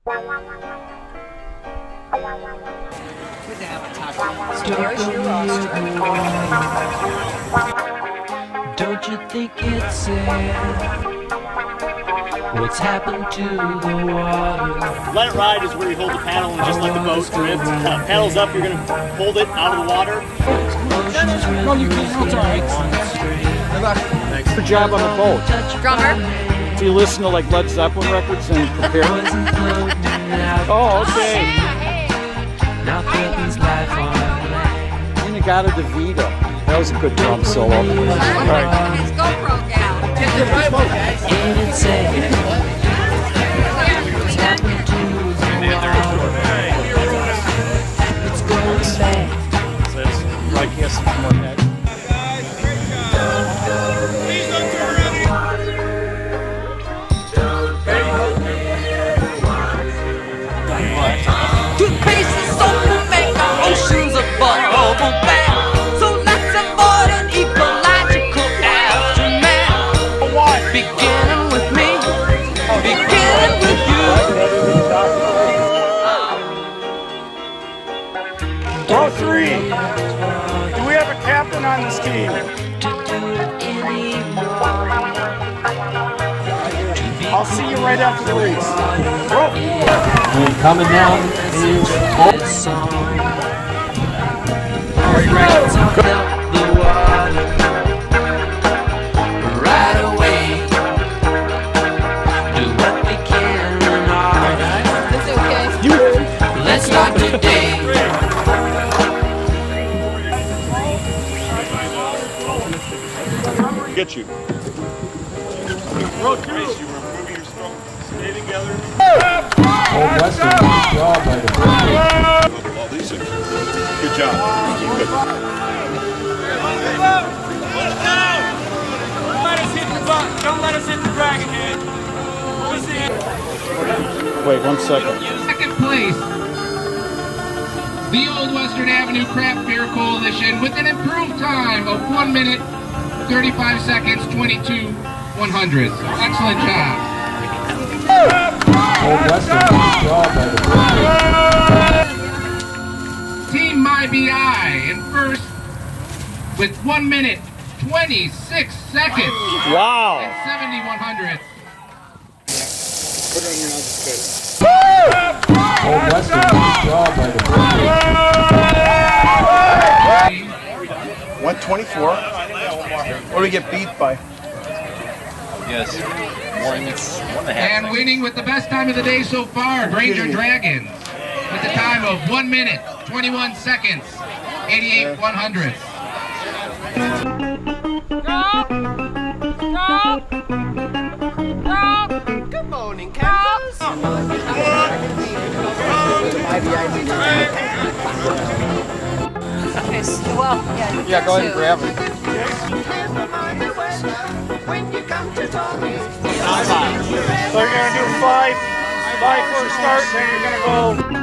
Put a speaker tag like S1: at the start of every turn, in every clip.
S1: Don't you think it's sad what's happened to the water?
S2: Let it ride is where you hold the paddle and just let the boat drift. Paddles up, you're going to hold it out of the water.
S3: No, you can't. It's all right. Thanks. Good job on the boat.
S4: Drummer.
S3: Do you listen to like Led Zeppelin records and prepare? Oh, okay.
S1: Now Clinton's life on land.
S3: Inagata DeVita. That was a good drum solo. All right.
S4: His GoPro down.
S1: Ain't it sad what's happened to the water? It's going bad.
S3: Broadcasting from our head.
S1: Toothpaste is soap will make our oceans a bubble bath. So let's avoid an ecological aftermath. Beginning with me, beginning with you.
S3: Row 3. Do we have a captain on this team?
S1: To do it anymore.
S3: I'll see you right after the race. Row 4.
S5: Coming down is
S1: This song. Are you ready? The water right away. Do what we can in our life.
S4: It's okay.
S1: Let's start today.
S2: Get you. Row 2. You're moving your stroke. Stay together.
S5: Old Western. Good job by the
S2: Good job. Good.
S6: Don't let us hit the dragon head.
S3: Wait 1 second.
S6: Second place, the Old Western Avenue Craft Beer Coalition with an improved time of 1 minute, 35 seconds, 22 100. Excellent job.
S5: Old Western. Good job by the
S6: Team My BI in first with 1 minute, 26 seconds
S3: Wow.
S6: and 70 100.
S5: Old Western. Good job by the
S7: 124. What do we get beat by?
S6: And winning with the best time of the day so far, Ranger Dragons with a time of 1 minute, 21 seconds, 88 100.
S4: Good morning, Captain. Okay, well,
S3: Yeah, go ahead and grab it. So you're gonna do 5 for a start, then you're gonna go.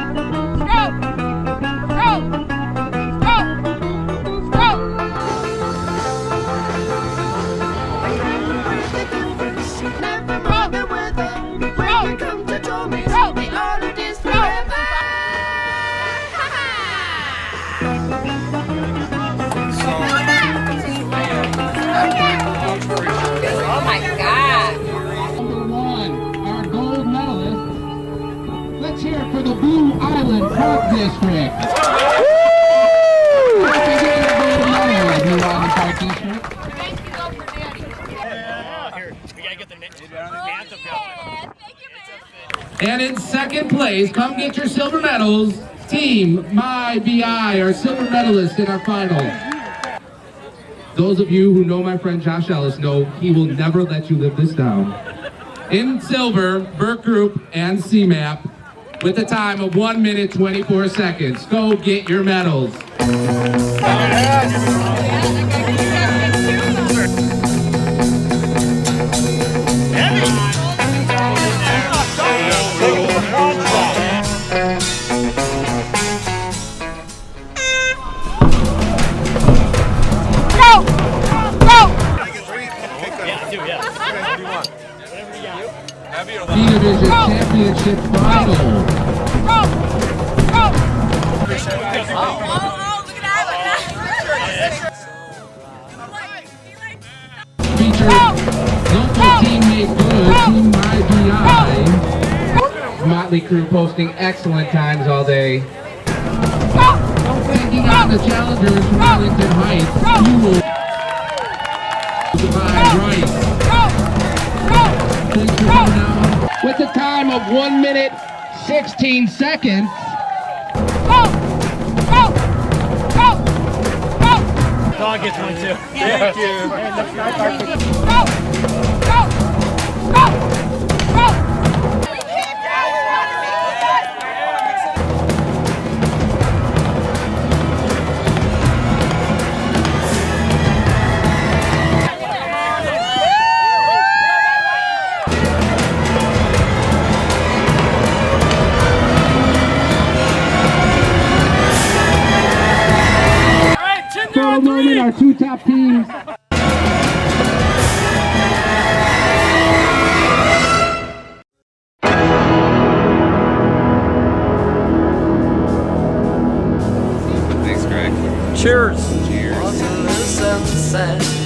S4: Oh my God.
S6: Number 1, our gold medalist. Let's hear it for the Blue Island Park District. Let's get a gold medal, Blue Island Park District.
S4: Thank you, though, for Daddy.
S2: Here, we gotta get the anthem
S4: Yeah,
S6: And in second place, come get your silver medals. Team My BI, our silver medalist in our final. Those of you who know my friend Josh Ellis know he will never let you live this down. In silver, Burke Group and CMAP with a time of 1 minute, 24 seconds. Go get your medals. B Division Championship championship final. Featured local teammate Blue, Team MyBI. Motley Crew posting excellent times all day. Taking on the challengers from Arlington Heights, Fuel. Divide Rice. Thanks for coming out. With a time of 1 minute, 16 seconds.
S2: Dog gets one too.
S7: Thank you.
S6: For a moment, our two top teams.
S1: Thanks, Greg.
S3: Cheers.
S1: Cheers.